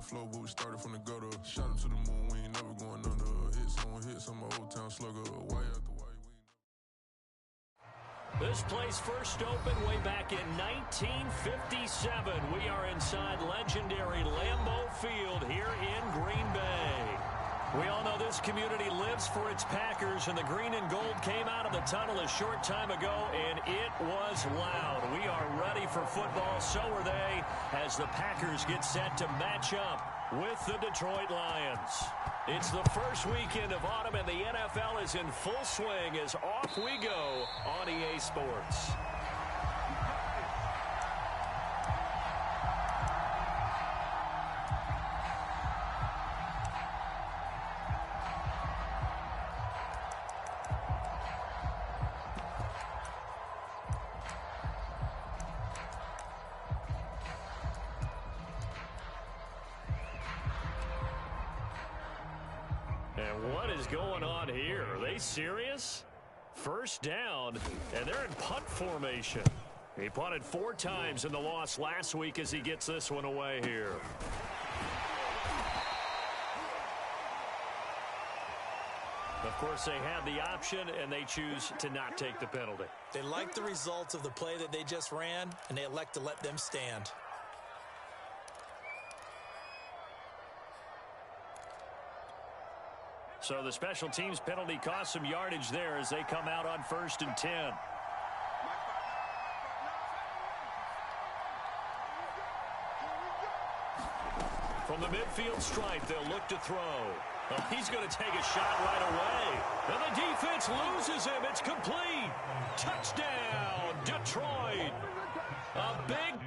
flow, but we started from the gutter. Shot him to the moon, we ain't never going under. Hits on my old town slugger. Why after why we ain't. This place first opened way back in 1957. We are inside legendary Lambeau Field here in Green Bay. We all know this community lives for its Packers, and the green and gold came out of the tunnel a short time ago, and it was loud. We are ready for football, so are they, as the Packers get set to match up with the Detroit Lions. It's the first weekend of autumn, and the NFL is in full swing as off we go on EA Sports. And what is going on here? Are they serious? First down, and they're in punt formation. He punted 4 times in the loss last week as he gets this one away here. Of course, they had the option, and they choose to not take the penalty. They like the results of the play that they just ran, and they elect to let them stand. So the special teams penalty cost some yardage there as they come out on 1st and 10. From the midfield stripe, they'll look to throw. Oh, he's going to take a shot right away. And the defense loses him. It's complete. Touchdown, Detroit. A big...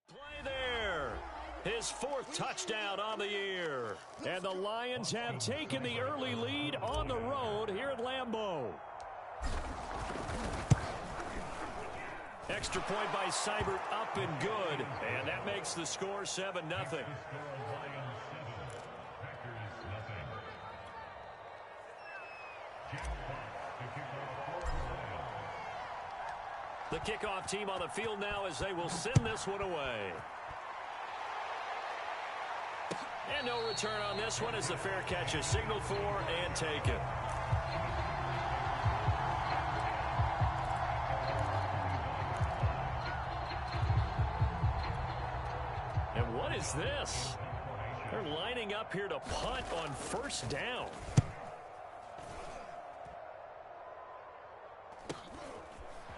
Play there. His 4th touchdown on the year. And the Lions have taken the early lead on the road here at Lambeau. Extra point by Seibert, up and good. And that makes the score 7-0. The kickoff team on the field now as they will send this one away. And no return on this one as the fair catch is signaled for and taken. And what is this? They're lining up here to punt on 1st down.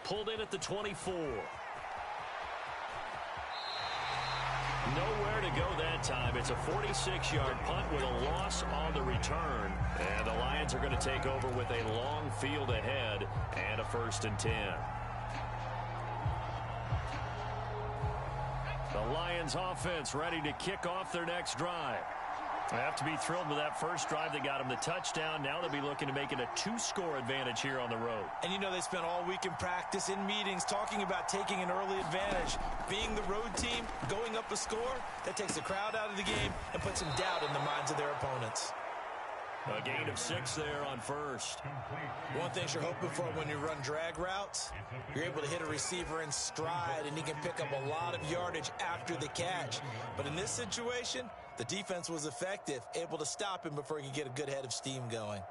Pulled in at the 24. Nowhere to go that time. It's a 46-yard punt with a loss on the return. And the Lions are going to take over with a long field ahead and a 1st and 10. The Lions offense ready to kick off their next drive. They have to be thrilled with that first drive that got them the touchdown. Now they'll be looking to make it a 2-score advantage here on the road. And you know they spent all week in practice, in meetings, talking about taking an early advantage. Being the road team, going up a score, that takes the crowd out of the game and puts some doubt in the minds of their opponents. A gain of 6 there on 1st. One thing you're hoping for when you run drag routes, you're able to hit a receiver in stride and he can pick up a lot of yardage after the catch. But in this situation, the defense was effective, able to stop him before he could get a good head of steam going.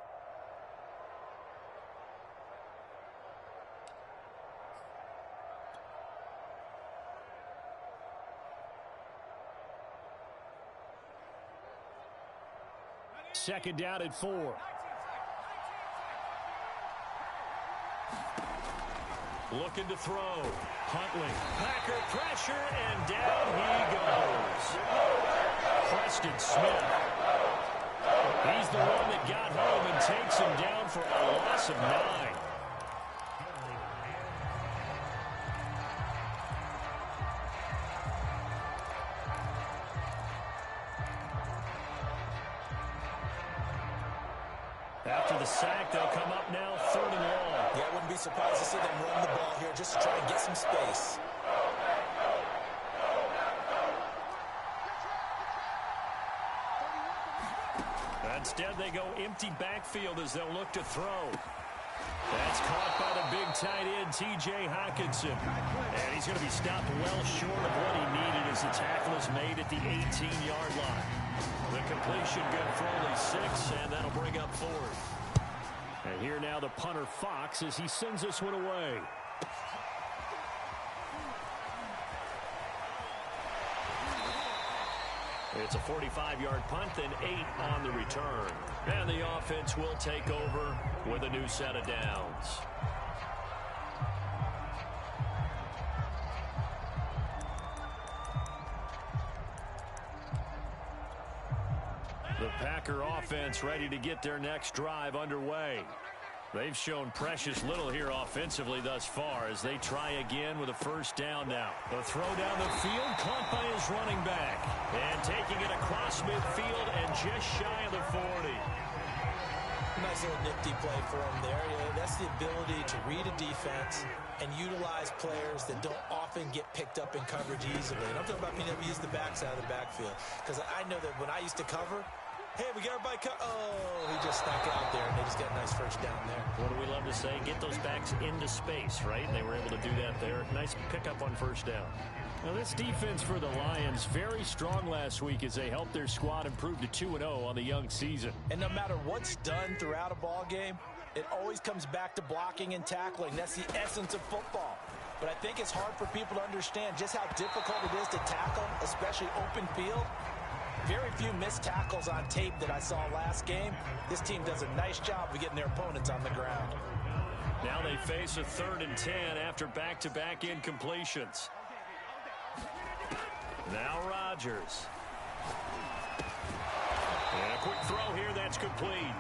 Second down at 4. Looking to throw. Huntley. Packer pressure, and down he goes. Preston Smith. He's the one that got home and takes him down for a loss of 9. After the sack, they'll come up now 3rd and long. Yeah, I wouldn't be surprised to see them run the ball here just to try and get some space. Instead, they go empty backfield as they'll look to throw. That's caught by the big tight end, T.J. Hockenson. And he's going to be stopped well short of what he needed as the tackle is made at the 18-yard line. The completion good for only 6, and that'll bring up 4th. And here now the punter, Fox, as he sends this one away. It's a 45-yard punt, then 8 on the return. And the offense will take over with a new set of downs. The Packer offense ready to get their next drive underway. They've shown precious little here offensively thus far as they try again with a first down now. The throw down the field caught by his running back. And taking it across midfield and just shy of the 40. Nice little nifty play for him there. Yeah, that's the ability to read a defense and utilize players that don't often get picked up in coverage easily. And I'm talking about being able to use the backside of the backfield. Because I know that when I used to cover, hey, we got everybody cut. Oh, he just snuck out there, and they just got a nice first down there. What do we love to say? Get those backs into space, right? And they were able to do that there. Nice pickup on first down. Now, this defense for the Lions, very strong last week as they helped their squad improve to 2-0 on the young season. And no matter what's done throughout a ball game, it always comes back to blocking and tackling. That's the essence of football. But I think it's hard for people to understand just how difficult it is to tackle, especially open field. Very few missed tackles on tape that I saw last game. This team does a nice job of getting their opponents on the ground. Now they face a 3rd and 10 after back-to-back incompletions. Now Rodgers. And a quick throw here, that's complete.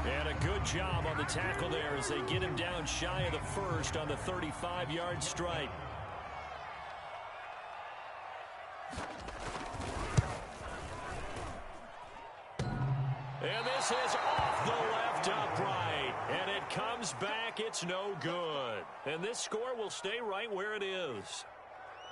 And a good job on the tackle there as they get him down shy of the first on the 35-yard strike. And this is off the left upright. And it comes back. It's no good. And this score will stay right where it is.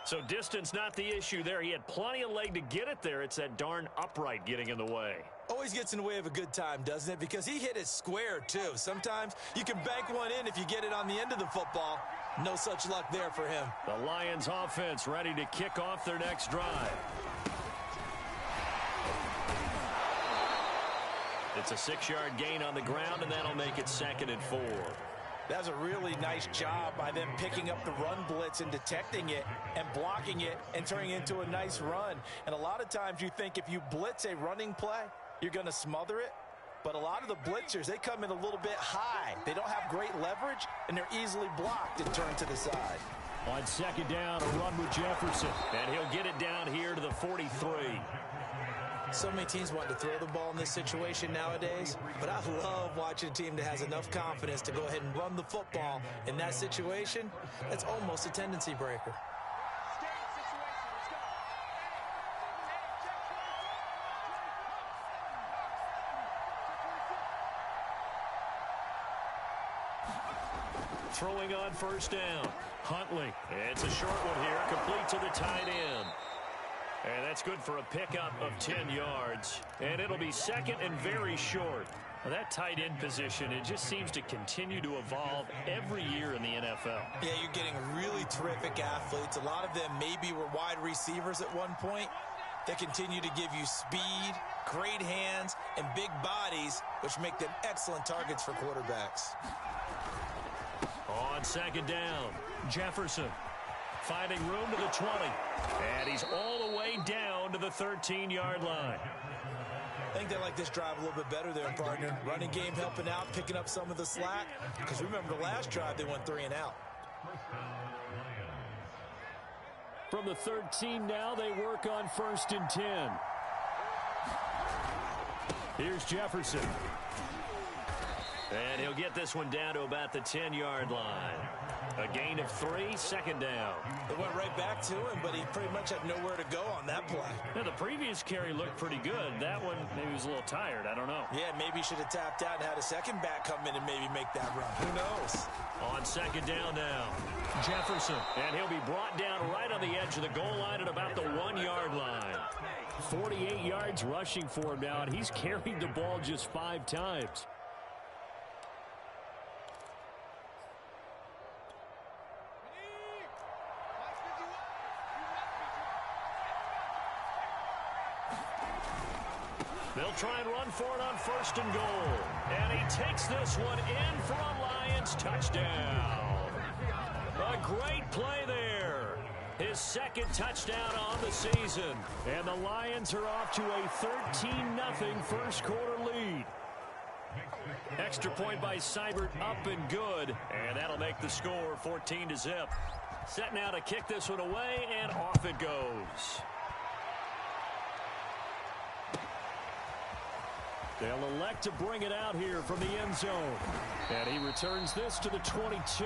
So distance not the issue there. He had plenty of leg to get it there. It's that darn upright getting in the way. Always gets in the way of a good time, doesn't it? Because he hit it square, too. Sometimes you can bank one in if you get it on the end of the football. No such luck there for him. The Lions offense ready to kick off their next drive. It's a 6-yard gain on the ground, and that'll make it 2nd and 4. That's a really nice job by them picking up the run blitz and detecting it and blocking it and turning it into a nice run. And a lot of times you think if you blitz a running play, you're going to smother it. But a lot of the blitzers, they come in a little bit high. They don't have great leverage, and they're easily blocked and turned to the side. On 2nd down, a run with Jefferson. And he'll get it down here to the 43. So many teams want to throw the ball in this situation nowadays, but I love watching a team that has enough confidence to go ahead and run the football in that situation. That's almost a tendency breaker. Throwing on first down. Huntley. It's a short one here, complete to the tight end. And that's good for a pickup of 10 yards. And it'll be 2nd and very short. Now that tight end position, it just seems to continue to evolve every year in the NFL. Yeah, you're getting really terrific athletes. A lot of them maybe were wide receivers at one point. They continue to give you speed, great hands, and big bodies, which make them excellent targets for quarterbacks. On 2nd down, Jefferson. Finding room to the 20. And he's all the way down to the 13-yard line. I think they like this drive a little bit better there, partner. Running game helping out, picking up some of the slack. Because remember the last drive, they went 3 and out. From the 13 now, they work on 1st and 10. Here's Jefferson. And he'll get this one down to about the 10-yard line. A gain of 3, 2nd down. It went right back to him, but he pretty much had nowhere to go on that play. Now, the previous carry looked pretty good. That one, maybe he was a little tired. I don't know. Yeah, maybe he should have tapped out and had a second back come in and maybe make that run. Who knows? On 2nd down now, Jefferson. And he'll be brought down right on the edge of the goal line at about the 1-yard line. 48 yards rushing for him now, and he's carried the ball just 5 times. They'll try and run for it on 1st and goal. And he takes this one in for a Lions touchdown. A great play there. His 2nd touchdown on the season. And the Lions are off to a 13-0 first quarter lead. Extra point by Seibert, up and good. And that'll make the score 14-0. Set now to kick this one away, and off it goes. They'll elect to bring it out here from the end zone. And he returns this to the 22.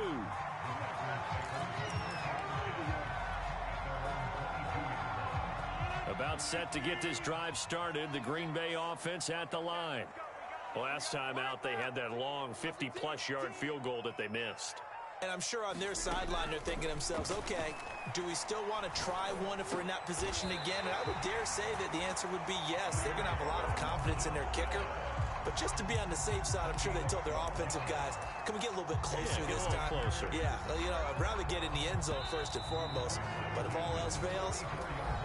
About set to get this drive started. The Green Bay offense at the line. Last time out, they had that long 50-plus yard field goal that they missed. And I'm sure on their sideline they're thinking to themselves, okay, do we still want to try one if we're in that position again? And I would dare say that the answer would be yes. They're going to have a lot of confidence in their kicker. But just to be on the safe side, I'm sure they told their offensive guys, can we get a little bit closer this time? Closer. Yeah, you know, I'd rather get in the end zone first and foremost. But if all else fails,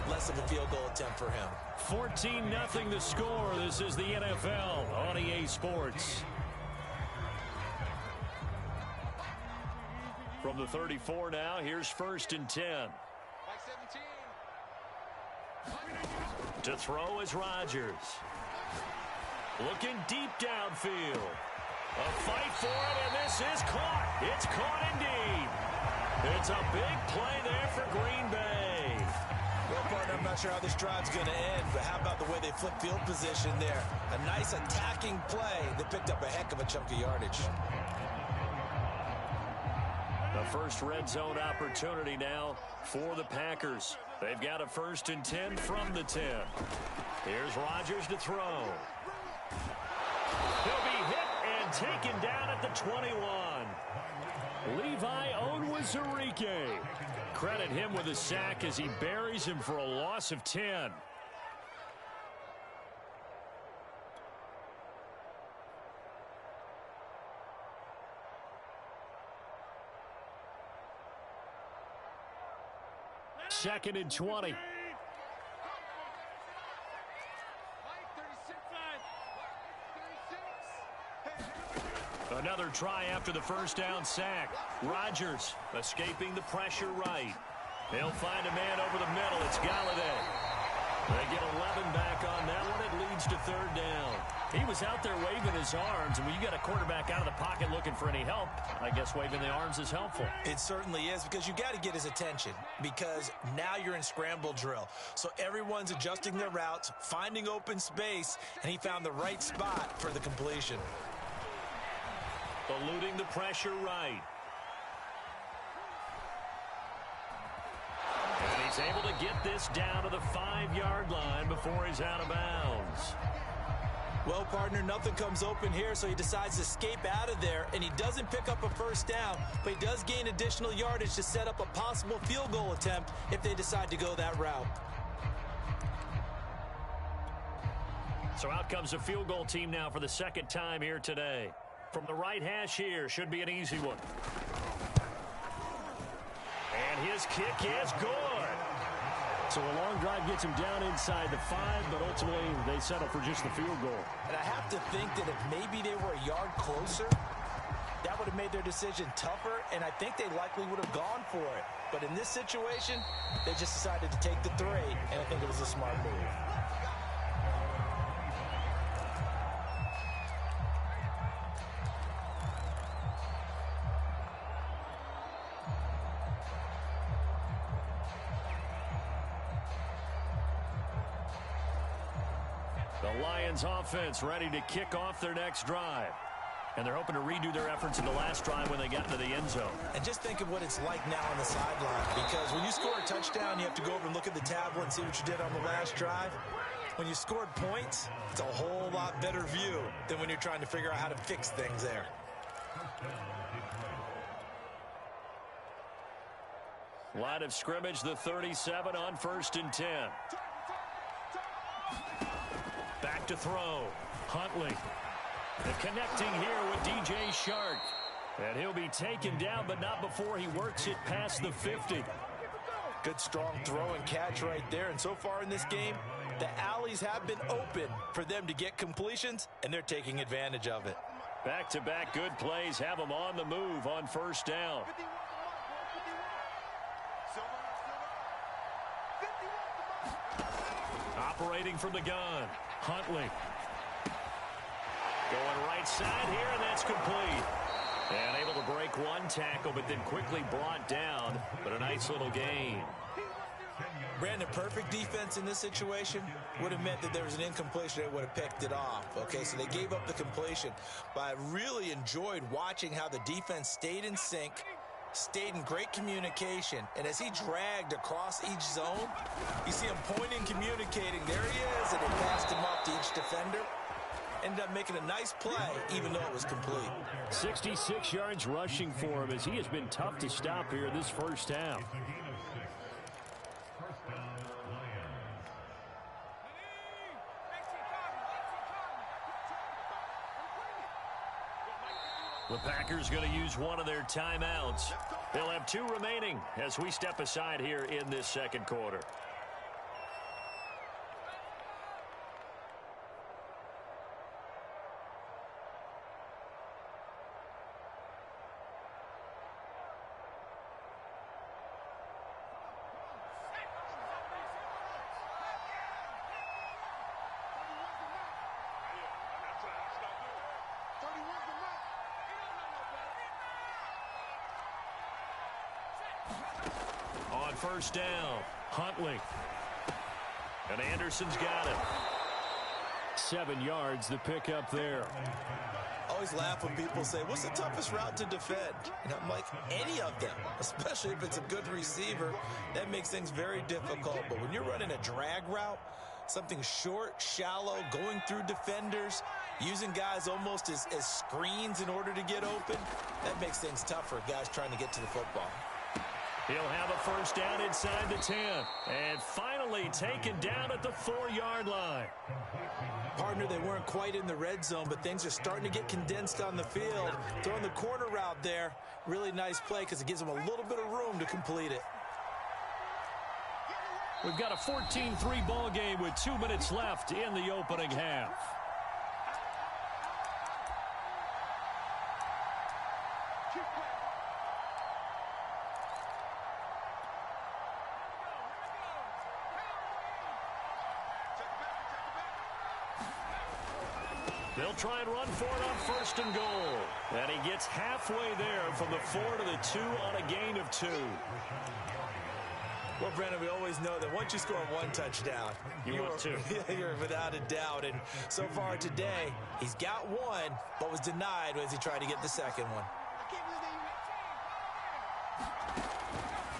less of a field goal attempt for him. 14-0 the score. This is the NFL on EA Sports. From the 34 now, here's 1st and 10. To throw is Rodgers. Looking deep downfield. A fight for it, and this is caught. It's caught indeed. It's a big play there for Green Bay. Well, partner, I'm not sure how this drive's going to end, but how about the way they flip field position there? A nice attacking play. They picked up a heck of a chunk of yardage. The first red zone opportunity now for the Packers. They've got a 1st and 10 from the 10. Here's Rodgers to throw. He'll be hit and taken down at the 21. Levi Onwuzurike. Credit him with a sack as he buries him for a loss of 10. Second and 20. Another try after the first down sack. Rodgers escaping the pressure right. They'll find a man over the middle. It's Galladay. They get 11 back on that one. It leads to 3rd down. He was out there waving his arms, and when you got a quarterback out of the pocket looking for any help, I guess waving the arms is helpful. It certainly is, because you got to get his attention, because now you're in scramble drill. So everyone's adjusting their routes, finding open space, and he found the right spot for the completion. Eluding the pressure right. And he's able to get this down to the 5-yard line before he's out of bounds. Well, partner, nothing comes open here, so he decides to escape out of there, and he doesn't pick up a first down, but he does gain additional yardage to set up a possible field goal attempt if they decide to go that route. So out comes a field goal team now for the 2nd time here today. From the right hash here, should be an easy one. And his kick is good. So a long drive gets him down inside the 5, but ultimately they settle for just the field goal. And I have to think that if maybe they were a yard closer, that would have made their decision tougher, and I think they likely would have gone for it. But in this situation, they just decided to take the 3, and I think it was a smart move. The Lions offense ready to kick off their next drive. And they're hoping to redo their efforts in the last drive when they got into the end zone. And just think of what it's like now on the sideline. Because when you score a touchdown, you have to go over and look at the tablet and see what you did on the last drive. When you scored points, it's a whole lot better view than when you're trying to figure out how to fix things there. Line of scrimmage, the 37 on 1st and 10. Back to throw. Huntley. And connecting here with DJ Shark. And he'll be taken down, but not before he works it past the 50. Good strong throw and catch right there. And so far in this game, the alleys have been open for them to get completions, and they're taking advantage of it. Back-to-back good plays have them on the move on 1st down. Operating from the gun. Huntley. Going right side here, and that's complete. And able to break one tackle, but then quickly brought down. But a nice little gain. Brandon, perfect defense in this situation would have meant that there was an incompletion. They would have picked it off. Okay, so they gave up the completion. But I really enjoyed watching how the defense stayed in sync, stayed in great communication. And as he dragged across each zone, you see him pointing, communicating. There he is, and he passed him off to each defender. Ended up making a nice play, even though it was complete. 66 yards rushing for him as he has been tough to stop here this first half. The Packers going to use one of their timeouts. They'll have 2 remaining as we step aside here in this second quarter. On 1st down, Huntley. And Anderson's got it. 7 yards, the pickup there. Always laugh when people say, what's the toughest route to defend? And I'm like, any of them, especially if it's a good receiver. That makes things very difficult. But when you're running a drag route, something short, shallow, going through defenders, using guys almost as screens in order to get open, that makes things tougher, guys trying to get to the football. He'll have a 1st down inside the 10. And finally taken down at the 4-yard line. Partner, they weren't quite in the red zone, but things are starting to get condensed on the field. Throwing the corner route there, really nice play because it gives them a little bit of room to complete it. We've got a 14-3 ball game with 2 minutes left in the opening half. They'll try and run for it on 1st and goal. And he gets halfway there from the 4 to the 2 on a gain of 2. Well, Brandon, we always know that once you score 1 touchdown, you want 2. You're without a doubt. And so far today, he's got 1, but was denied as he tried to get the second one.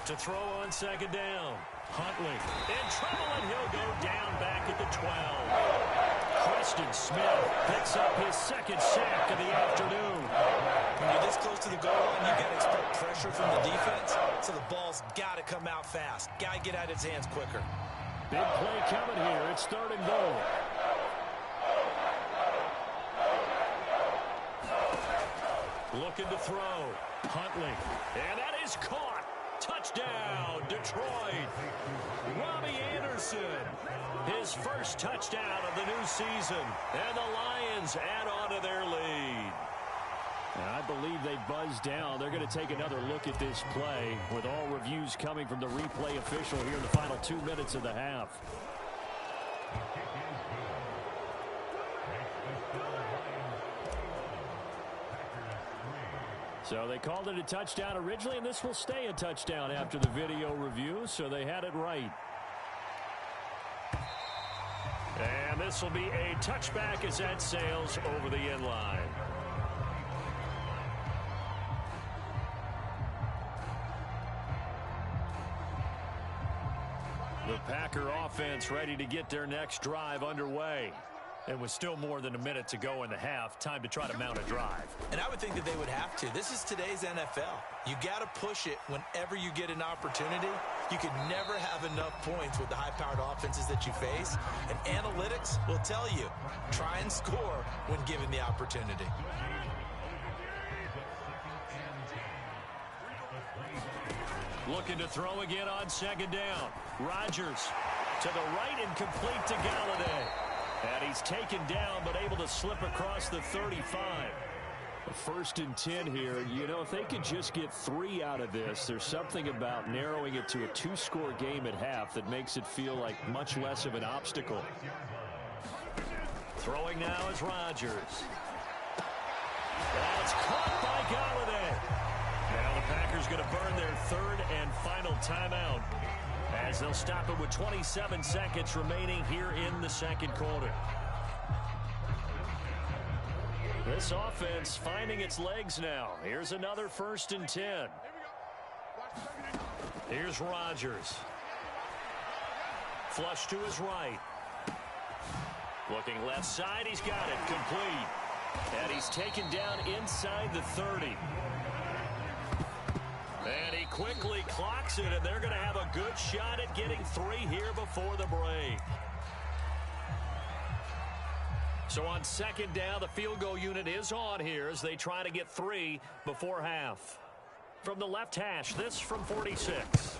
To throw on 2nd down. Huntley in trouble, and he'll go down back at the 12. Preston Smith picks up his 2nd sack of the afternoon. When you're this close to the goal line, you got to expect pressure from the defense, so the ball's got to come out fast. Got to get out of his hands quicker. Big play coming here. It's 3rd and goal. Looking to throw. Huntley. And that is caught. Touchdown, Detroit. Robbie Anderson. His first touchdown of the new season. And the Lions add on to their lead. And I believe they buzzed down. They're going to take another look at this play with all reviews coming from the replay official here in the final 2 minutes of the half. So they called it a touchdown originally, and this will stay a touchdown after the video review, so they had it right. And this will be a touchback as that sails over the end line. The Packer offense ready to get their next drive underway. And with still more than a minute to go in the half, time to try to mount a drive. And I would think that they would have to. This is today's NFL. You got to push it whenever you get an opportunity. You can never have enough points with the high-powered offenses that you face. And analytics will tell you, try and score when given the opportunity. Looking to throw again on second down. Rodgers to the right and complete to Galladay. And he's taken down but able to slip across the 35. First and 10 here. You know, if they could just get 3 out of this, there's something about narrowing it to a 2-score game at half that makes it feel like much less of an obstacle. Throwing now is Rodgers. That's caught by Galladay. Now the Packers going to burn their third and final timeout as they'll stop it with 27 seconds remaining here in the second quarter. This offense finding its legs now. Here's another first and 10. Here's Rodgers. Flush to his right. Looking left side, he's got it complete. And he's taken down inside the 30. And he quickly clocks it, and they're going to have a good shot at getting 3 here before the break. So on second down, the field goal unit is on here as they try to get 3 before half. From the left hash, this from 46.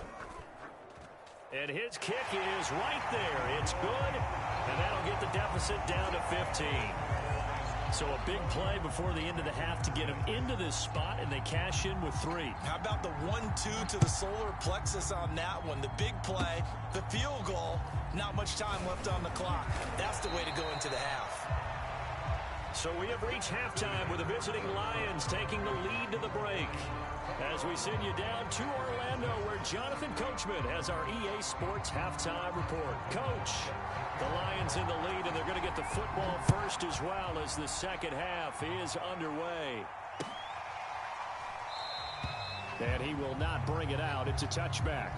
And his kick is right there. It's good, and that'll get the deficit down to 15. So a big play before the end of the half to get them into this spot, and they cash in with 3. How about the 1-2 to the solar plexus on that one? The big play, the field goal, not much time left on the clock. That's the way to go into the half. So we have reached halftime with the visiting Lions taking the lead to the break. As we send you down to Orlando, where Jonathan Coachman has our EA Sports halftime report. Coach, the Lions in the lead, and they're going to get the football first as well as the second half is underway. And he will not bring it out. It's a touchback.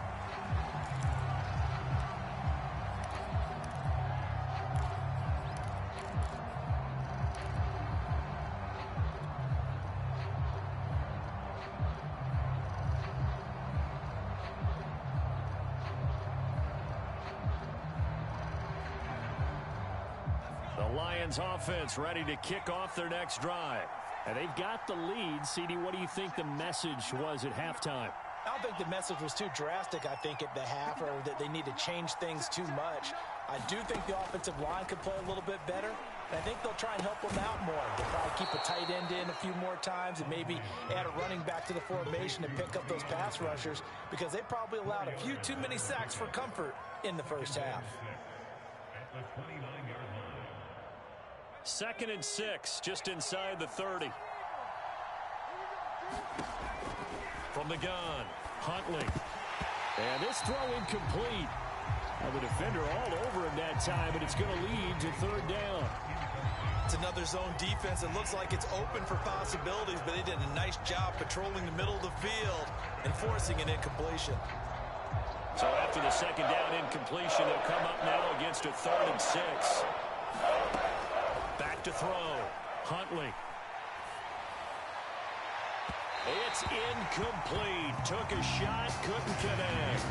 Lions offense ready to kick off their next drive. And they've got the lead. CD, what do you think the message was at halftime? I don't think the message was too drastic, I think, at the half, or that they need to change things too much. I do think the offensive line could play a little bit better, and I think they'll try and help them out more. They'll probably keep a tight end in a few more times and maybe add a running back to the formation and pick up those pass rushers, because they probably allowed a few too many sacks for comfort in the first half. 2nd and 6, just inside the 30. From the gun, Huntley. And this throw incomplete. The defender all over him that time, and it's going to lead to 3rd down. It's another zone defense. It looks like it's open for possibilities, but they did a nice job patrolling the middle of the field and forcing an incompletion. So after the 2nd down incompletion, they'll come up now against a 3rd and 6. Back to throw. Huntley. It's incomplete. Took a shot, couldn't connect.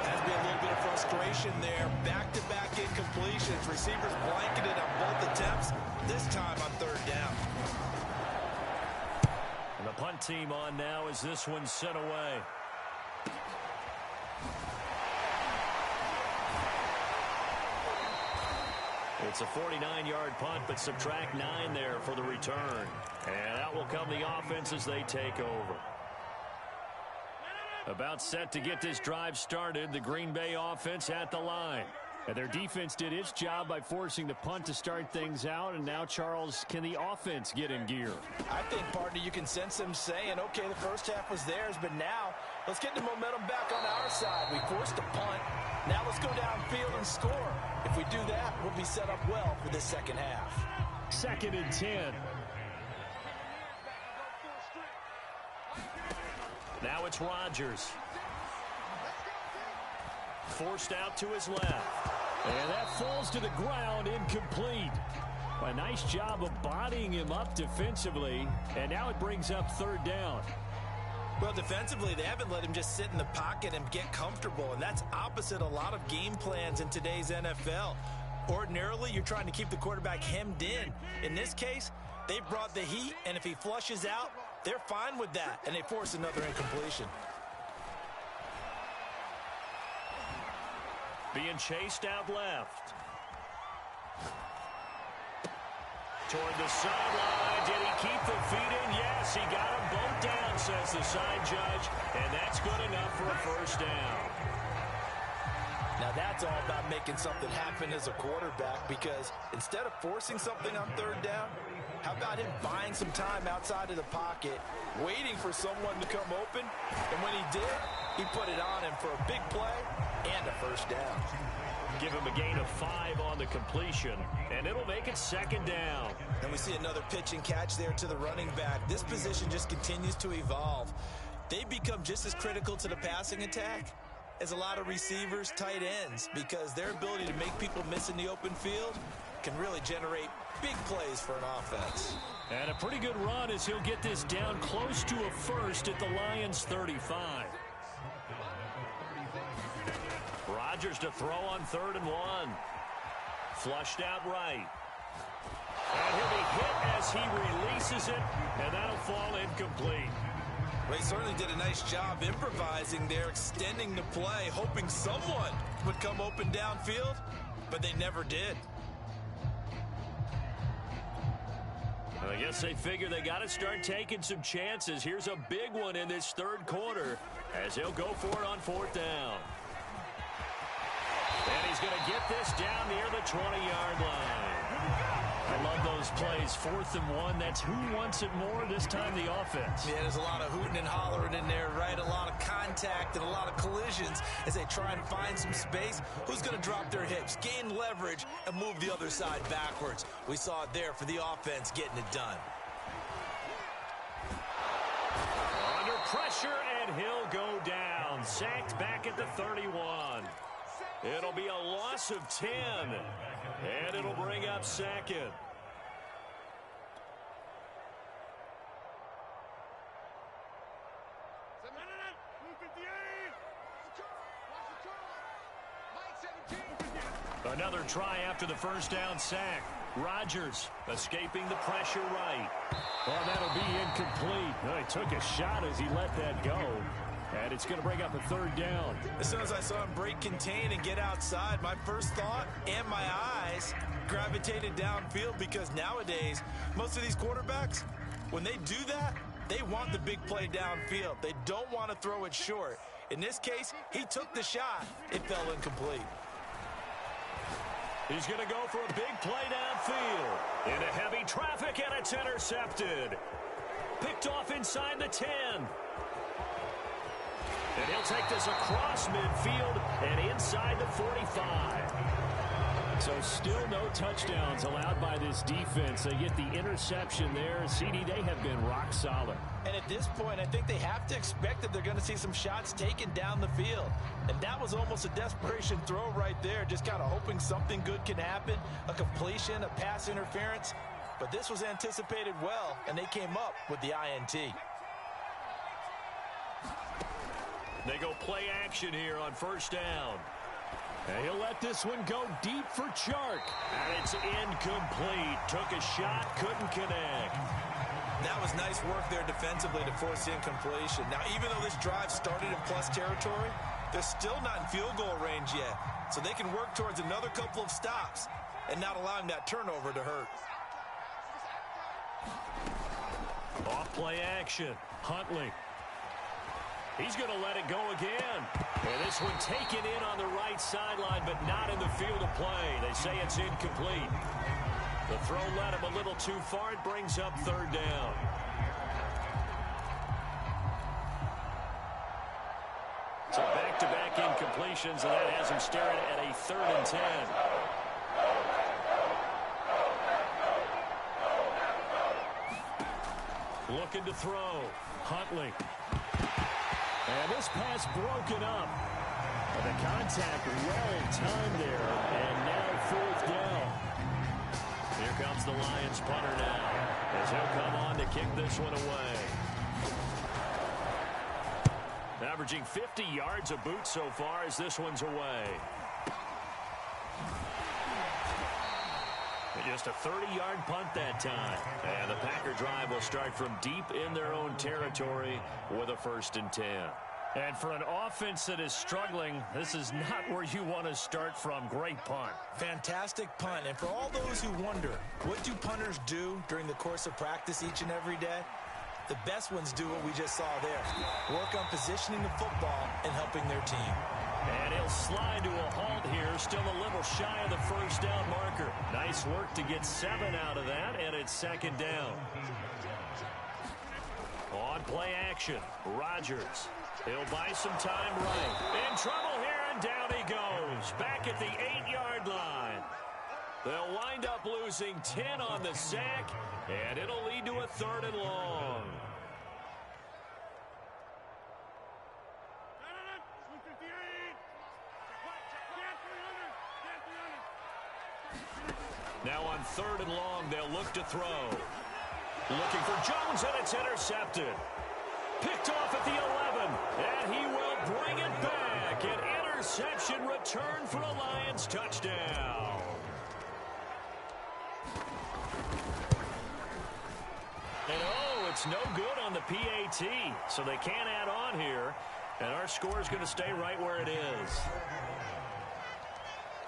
Has been a little bit of frustration there. Back-to-back incompletions. Receivers blanketed on both attempts. This time on 3rd down. And the punt team on now as this one's sent away. It's a 49-yard punt, but subtract 9 there for the return. And out will come the offense as they take over. About set to get this drive started, the Green Bay offense at the line. And their defense did its job by forcing the punt to start things out. And now, Charles, can the offense get in gear? I think, partner, you can sense them saying, okay, the first half was theirs, but now let's get the momentum back on our side. We forced a punt. Now let's go downfield and score. If we do that, we'll be set up well for this second half. 2nd and 10. Now it's Rodgers. Forced out to his left. And that falls to the ground, incomplete. A nice job of bodying him up defensively. And now it brings up 3rd down. Well, defensively, they haven't let him just sit in the pocket and get comfortable, and that's opposite a lot of game plans in today's NFL. Ordinarily, you're trying to keep the quarterback hemmed in. In this case, they brought the heat, and if he flushes out, they're fine with that, and they force another incompletion. Being chased out left. Toward the sideline. Did he keep the feet in? Yes, he got them both down, says the side judge. And that's good enough for a 1st down. Now that's all about making something happen as a quarterback, because instead of forcing something on 3rd down, how about him buying some time outside of the pocket, waiting for someone to come open, and when he did, he put it on him for a big play and a 1st down. Give him a gain of 5 on the completion, and it'll make it 2nd down. And we see another pitch and catch there to the running back. This position just continues to evolve. They become just as critical to the passing attack as a lot of receivers, tight ends, because their ability to make people miss in the open field can really generate big plays for an offense. And a pretty good run as he'll get this down close to a 1st at the Lions' 35. Rodgers to throw on 3rd and 1. Flushed out right. And he'll be hit as he releases it, and that'll fall incomplete. Well, he certainly did a nice job improvising there, extending the play, hoping someone would come open downfield, but they never did. I guess they figure they got to start taking some chances. Here's a big one in this 3rd quarter as they'll go for it on 4th down. And he's going to get this down near the 20-yard line. I love those plays. 4th and 1. That's who wants it more this time, the offense. Yeah, there's a lot of hooting and hollering in there, right? A lot of contact and a lot of collisions as they try and find some space. Who's going to drop their hips, gain leverage, and move the other side backwards? We saw it there for the offense getting it done. Under pressure, and he'll go down. Sacked back at the 31. It'll be a loss of 10, and it'll bring up 2nd. Another try after the 1st down sack. Rodgers escaping the pressure right. Oh, that'll be incomplete. Oh, he took a shot as he let that go. And it's going to bring up a 3rd down. As soon as I saw him break contain and get outside, my first thought and my eyes gravitated downfield, because nowadays, most of these quarterbacks, when they do that, they want the big play downfield. They don't want to throw it short. In this case, he took the shot. It fell incomplete. He's going to go for a big play downfield. Into heavy traffic, and it's intercepted. Picked off inside the 10. And he'll take this across midfield and inside the 45. So still no touchdowns allowed by this defense. They get the interception there. CD, they have been rock solid. And at this point, I think they have to expect that they're going to see some shots taken down the field. And that was almost a desperation throw right there, just kind of hoping something good can happen, a completion, a pass interference. But this was anticipated well, and they came up with the INT. They go play action here on 1st down. And he'll let this one go deep for Chark. And it's incomplete. Took a shot, couldn't connect. That was nice work there defensively to force incompletion. Now, even though this drive started in plus territory, they're still not in field goal range yet. So they can work towards another couple of stops and not allowing that turnover to hurt. Off play action. Huntley. He's going to let it go again. And this one taken in on the right sideline, but not in the field of play. They say it's incomplete. The throw led him a little too far. It brings up 3rd down. So back-to-back incompletions. completions, and that has him staring at a 3rd and 10. Looking to throw. Huntley. And this pass broken up. The contact well-timed there, and now 4th down. Here comes the Lions punter now, as he'll come on to kick this one away. Averaging 50 yards a boot so far as this one's away. Just a 30-yard punt that time. And the Packer drive will start from deep in their own territory with a 1st and 10. And for an offense that is struggling, this is not where you want to start from. Great punt. Fantastic punt. And for all those who wonder, what do punters do during the course of practice each and every day? The best ones do what we just saw there. Work on positioning the football and helping their team. And he'll slide to a halt here. Still a little shy of the 1st down marker. Nice work to get 7 out of that, and it's 2nd down. On play action, Rodgers. He'll buy some time right. In trouble here, and down he goes. Back at the 8-yard line. They'll wind up losing 10 on the sack, and it'll lead to a 3rd and long. Now on 3rd and long, they'll look to throw. Looking for Jones, and it's intercepted. Picked off at the 11, and he will bring it back. An interception return for a Lions touchdown. And oh, it's no good on the PAT, so they can't add on here, and our score is going to stay right where it is.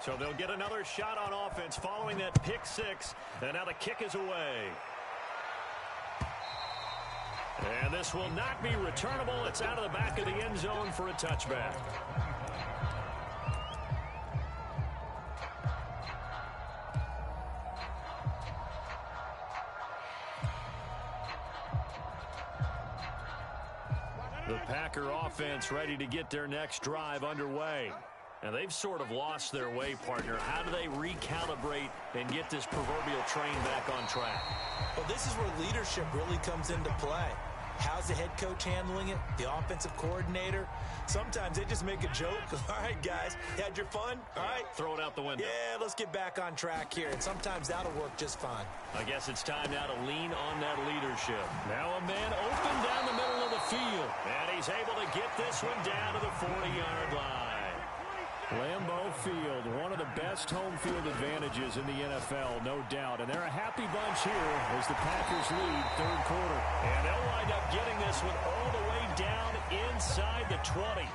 So they'll get another shot on offense following that pick 6, and now the kick is away. And this will not be returnable. It's out of the back of the end zone for a touchback. The Packer offense ready to get their next drive underway. And they've sort of lost their way, partner. How do they recalibrate and get this proverbial train back on track? Well, this is where leadership really comes into play. How's the head coach handling it? The offensive coordinator? Sometimes they just make a joke. All right, guys, you had your fun? All right. Throw it out the window. Yeah, let's get back on track here. And sometimes that'll work just fine. I guess it's time now to lean on that leadership. Now a man open down the middle of the field. And he's able to get this one down to the 40-yard line. Lambeau Field, one of the best home field advantages in the NFL, no doubt. And they're a happy bunch here as the Packers lead 3rd quarter. And they'll wind up getting this one all the way down inside the 20.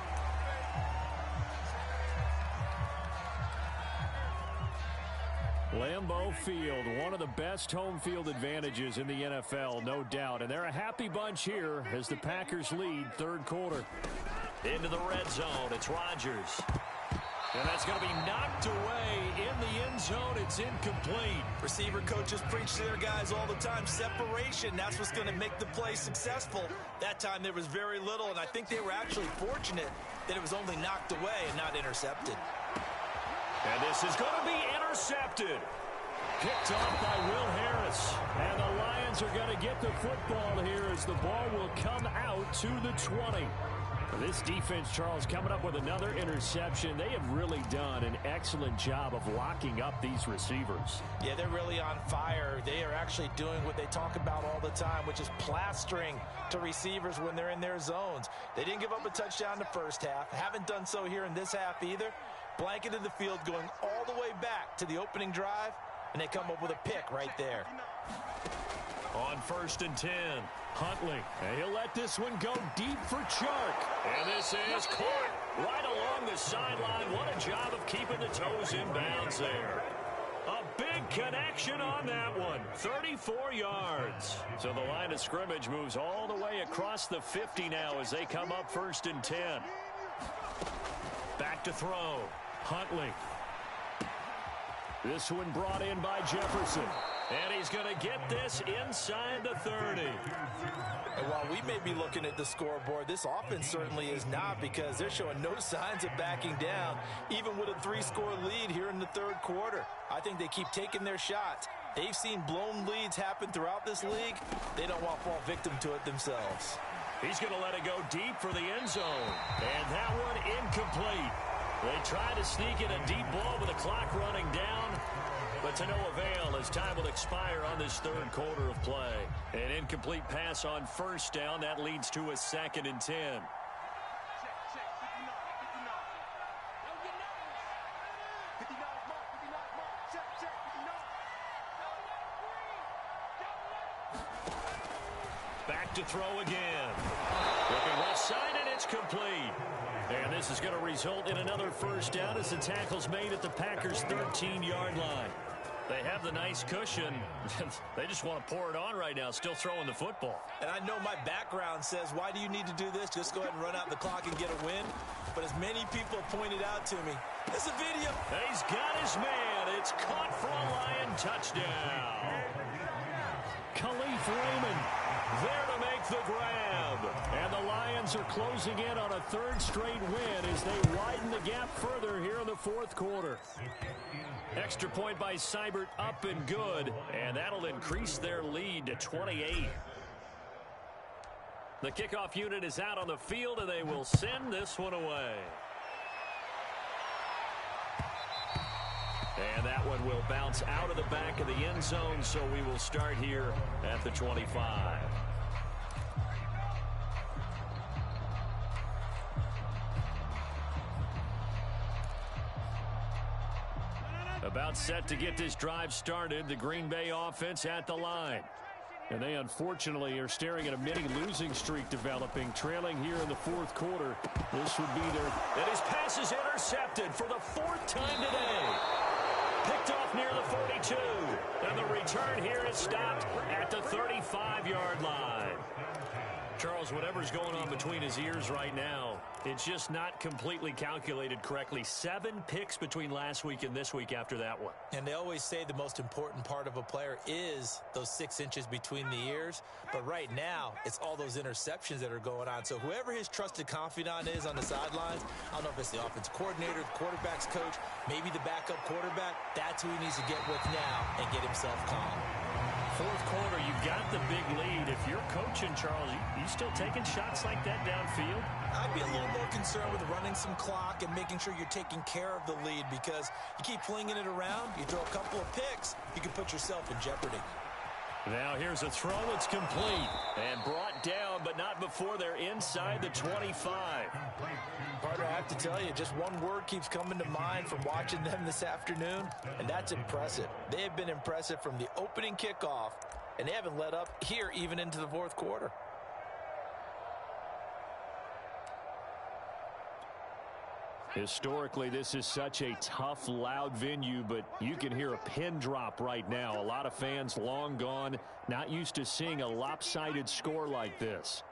Lambeau Field, one of the best home field advantages in the NFL, no doubt. And they're a happy bunch here as the Packers lead 3rd quarter. Into the red zone, it's Rodgers. And that's going to be knocked away in the end zone. It's incomplete. Receiver coaches preach to their guys all the time. Separation, that's what's going to make the play successful. That time there was very little, and I think they were actually fortunate that it was only knocked away and not intercepted. And this is going to be intercepted. Picked off by Will Harris. And the Lions are going to get the football here as the ball will come out to the 20. This defense, Charles, coming up with another interception. They have really done an excellent job of locking up these receivers. Yeah, they're really on fire. They are actually doing what they talk about all the time, which is plastering to receivers when they're in their zones. They didn't give up a touchdown in the first half. Haven't done so here in this half either. Blanketed the field going all the way back to the opening drive, and they come up with a pick right there. On 1st and 10, Huntley. And he'll let this one go deep for Chark. And this is caught right along the sideline. What a job of keeping the toes in bounds there. A big connection on that one. 34 yards. So the line of scrimmage moves all the way across the 50 now as they come up 1st and 10. Back to throw. Huntley. This one brought in by Jefferson. And he's going to get this inside the 30. And while we may be looking at the scoreboard, this offense certainly is not, because they're showing no signs of backing down, even with a 3-score lead here in the third quarter. I think they keep taking their shots. They've seen blown leads happen throughout this league. They don't want to fall victim to it themselves. He's going to let it go deep for the end zone. And that one incomplete. They tried to sneak in a deep ball with the clock running down, but to no avail as time will expire on this third quarter of play. An incomplete pass on first down. That leads to a 2nd and 10. Back to throw again. Looking left side, and it's complete. And this is going to result in another first down as the tackle's made at the Packers' 13-yard line. They have the nice cushion. They just want to pour it on right now, still throwing the football. And I know my background says, why do you need to do this? Just go ahead and run out the clock and get a win. But as many people pointed out to me, it's a video. He's got his man. It's caught for a Lion touchdown. Khalif Raymond there to make the grab. And the Lions are closing in on a 3rd straight win as they widen the gap further here in the fourth quarter. Extra point by Seibert, up and good. And that'll increase their lead to 28. The kickoff unit is out on the field, and they will send this one away. And that one will bounce out of the back of the end zone, so we will start here at the 25. About set to get this drive started, the Green Bay offense at the line. And they unfortunately are staring at a mini losing streak developing, trailing here in the fourth quarter. This would be their... And his pass is intercepted for the 4th time today. Picked off near the 42. And the return here is stopped at the 35-yard line. Charles, whatever's going on between his ears right now, it's just not completely calculated correctly. 7 picks between last week and this week after that one. And they always say the most important part of a player is those 6 inches between the ears. But right now, it's all those interceptions that are going on. So whoever his trusted confidant is on the sidelines, I don't know if it's the offense coordinator, the quarterback's coach, maybe the backup quarterback, that's who he needs to get with now and get himself calm. Fourth quarter, you've got the big lead. If you're coaching, Charles, you still taking shots like that downfield? I'd be a little more concerned with running some clock and making sure you're taking care of the lead, because you keep flinging it around, you throw a couple of picks, you can put yourself in jeopardy. Now here's a throw. It's complete and brought down, but not before they're inside the 25. Partner, I have to tell you, just one word keeps coming to mind from watching them this afternoon, and that's impressive. They have been impressive from the opening kickoff, and they haven't let up here even into the fourth quarter. Historically, this is such a tough, loud venue, but you can hear a pin drop right now. A lot of fans long gone, not used to seeing a lopsided score like this.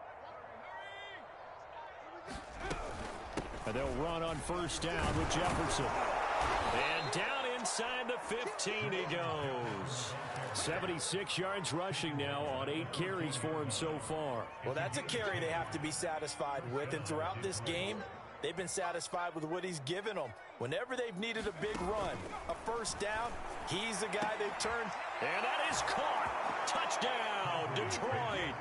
And they'll run on first down with Jefferson. And down inside the 15 he goes. 76 yards rushing now on 8 carries for him so far. Well, that's a carry they have to be satisfied with, and throughout this game, they've been satisfied with what he's given them. Whenever they've needed a big run, a first down, he's the guy they've turned. And that is caught. Touchdown, Detroit.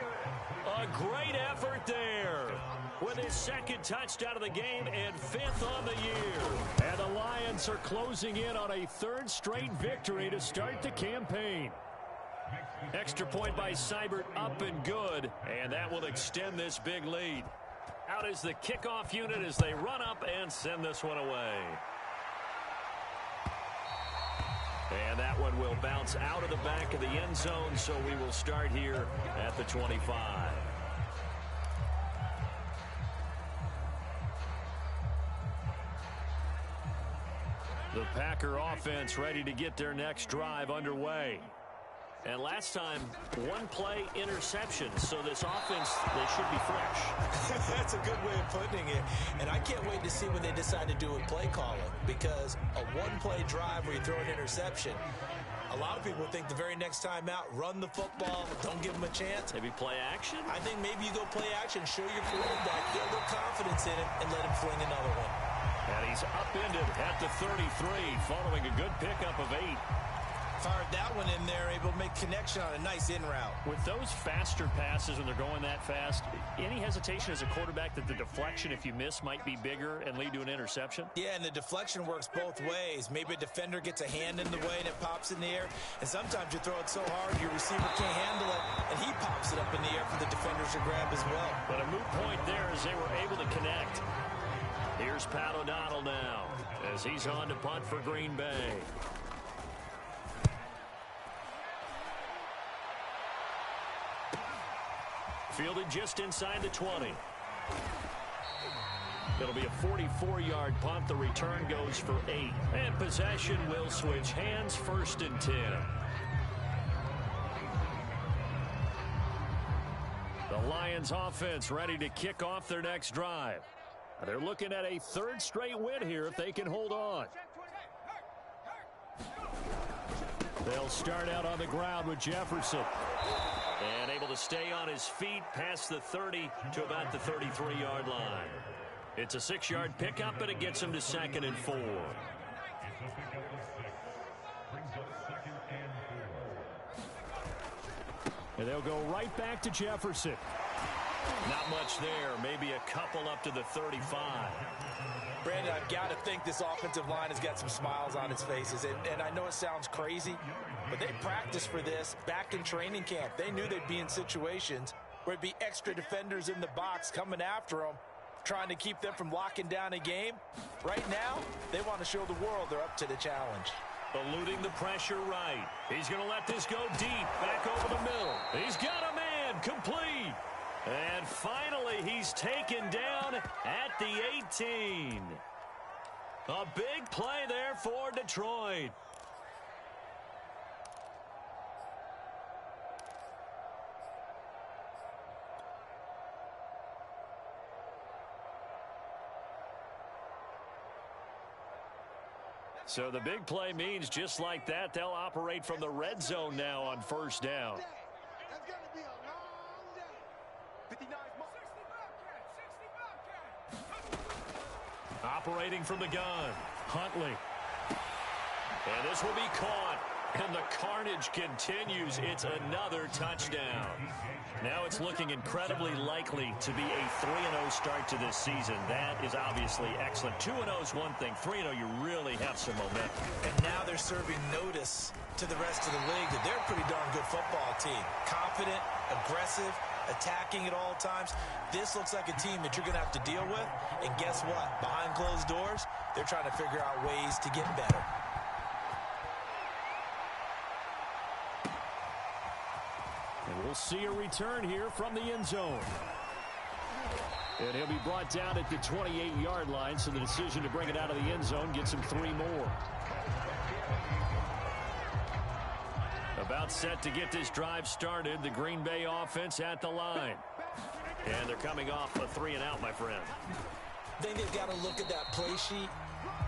A great effort there with his 2nd touchdown of the game and 5th on the year. And the Lions are closing in on a 3rd straight victory to start the campaign. Extra point by Seibert, up and good, and that will extend this big lead. Out is the kickoff unit as they run up and send this one away. And that one will bounce out of the back of the end zone, so we will start here at the 25. The Packer offense ready to get their next drive underway. And last time, 1-play interception. So this offense, they should be fresh. That's a good way of putting it. And I can't wait to see when they decide to do a play calling, because a 1-play drive where you throw an interception, A lot of people think the very next time out, run the football, don't give them a chance. Maybe play action? I think maybe you go play action, show your quarterback, get a little confidence in him, and let him fling another one. And he's upended at the 33 following a good pickup of 8. Fired that one in there, able to make connection on a nice in route. With those faster passes when they're going that fast, any hesitation as a quarterback that the deflection, if you miss, might be bigger and lead to an interception? Yeah, and the deflection works both ways. Maybe a defender gets a hand in the way and it pops in the air. And sometimes you throw it so hard your receiver can't handle it, and he pops it up in the air for the defenders to grab as well. But a moot point there as they were able to connect. Here's Pat O'Donnell now as he's on to punt for Green Bay. Fielded just inside the 20. It'll be a 44-yard punt. The return goes for 8. And possession will switch hands, 1st and 10. The Lions offense ready to kick off their next drive. They're looking at a 3rd straight win here if they can hold on. They'll start out on the ground with Jefferson. And able to stay on his feet past the 30 to about the 33-yard line. It's a 6-yard pickup, and it gets him to 2nd and 4. And they'll go right back to Jefferson. Not much there. Maybe a couple up to the 35. Brandon, I've got to think this offensive line has got some smiles on its faces. And I know it sounds crazy, but they practiced for this back in training camp. They knew they'd be in situations where it'd be extra defenders in the box coming after them, trying to keep them from locking down a game. Right now, they want to show the world they're up to the challenge. Eluding the pressure right. He's going to let this go deep, back over the middle. He's got a man, complete. And finally, he's taken down at the 18. A big play there for Detroit. So the big play means just like that, they'll operate from the red zone now on 1st down. Operating from the gun, Huntley. And this will be caught. And the carnage continues. It's another touchdown. Now it's looking incredibly likely to be a 3-0 start to this season. That is obviously excellent. 2-0 is one thing. 3-0, you really have some momentum. And now they're serving notice to the rest of the league that they're a pretty darn good football team. Confident, aggressive, attacking at all times. This looks like a team that you're going to have to deal with. And guess what? Behind closed doors, they're trying to figure out ways to get better. And we'll see a return here from the end zone. And he'll be brought down at the 28-yard line, so the decision to bring it out of the end zone gets him 3 more. About set to get this drive started, the Green Bay offense at the line. And they're coming off a 3-and-out, my friend. I think they've got to look at that play sheet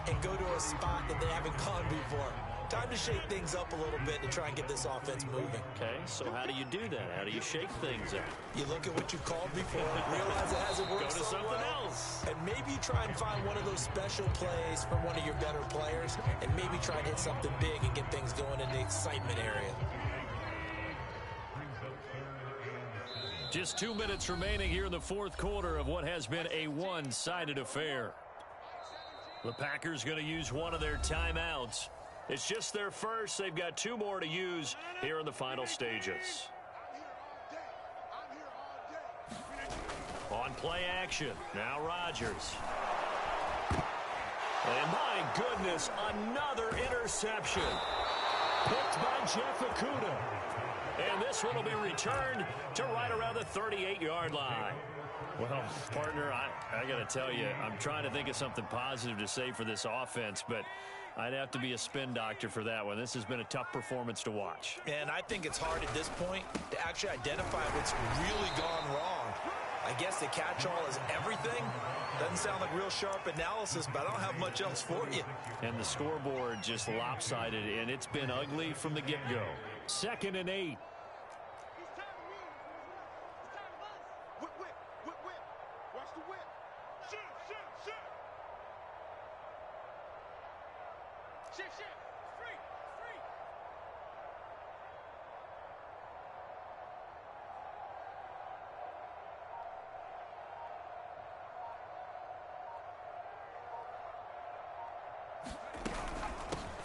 and go to a spot that they haven't gone before. Time to shake things up a little bit to try and get this offense moving. Okay, so how do you do that? How do you shake things up? You look at what you called before, realize it hasn't worked Go to so something well, else. and maybe try and find one of those special plays from one of your better players, and maybe try and hit something big and get things going in the excitement area. Just 2 minutes remaining here in the 4th quarter of what has been a one-sided affair. The Packers going to use one of their timeouts. It's just their first. They've got 2 more to use here in the final stages. On play action, now Rodgers. And my goodness, another interception. Picked by Jeff Okudah. And this one will be returned to right around the 38-yard line. Well, partner, I got to tell you, I'm trying to think of something positive to say for this offense, but I'd have to be a spin doctor for that one. This has been a tough performance to watch. And I think it's hard at this point to actually identify what's really gone wrong. I guess the catch-all is everything. Doesn't sound like real sharp analysis, but I don't have much else for you. And the scoreboard just lopsided, and it's been ugly from the get-go. 2nd and 8.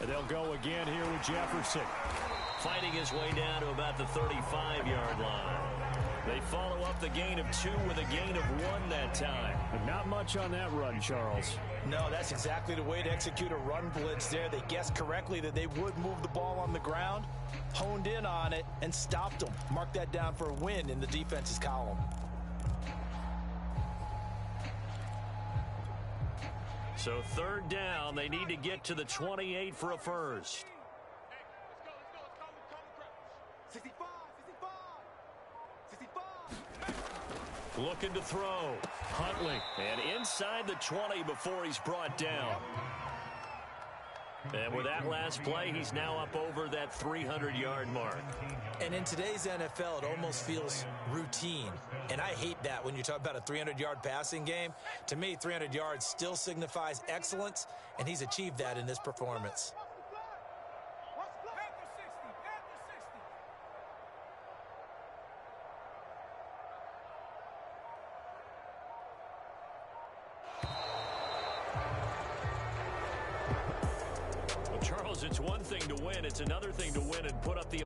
And they'll go again here with Jefferson. Fighting his way down to about the 35-yard line. They follow up the gain of 2 with a gain of 1 that time. And not much on that run, Charles. No, that's exactly the way to execute a run blitz there. They guessed correctly that they would move the ball on the ground, honed in on it, and stopped them. Mark that down for a win in the defense's column. So 3rd down, they need to get to the 28 for a first. Looking to throw. Huntley. And inside the 20 before he's brought down. And with that last play, he's now up over that 300-yard mark. And in today's NFL, it almost feels routine. And I hate that when you talk about a 300-yard passing game. To me, 300 yards still signifies excellence, and he's achieved that in this performance. Charles, it's one thing to win. It's another thing to win and put up the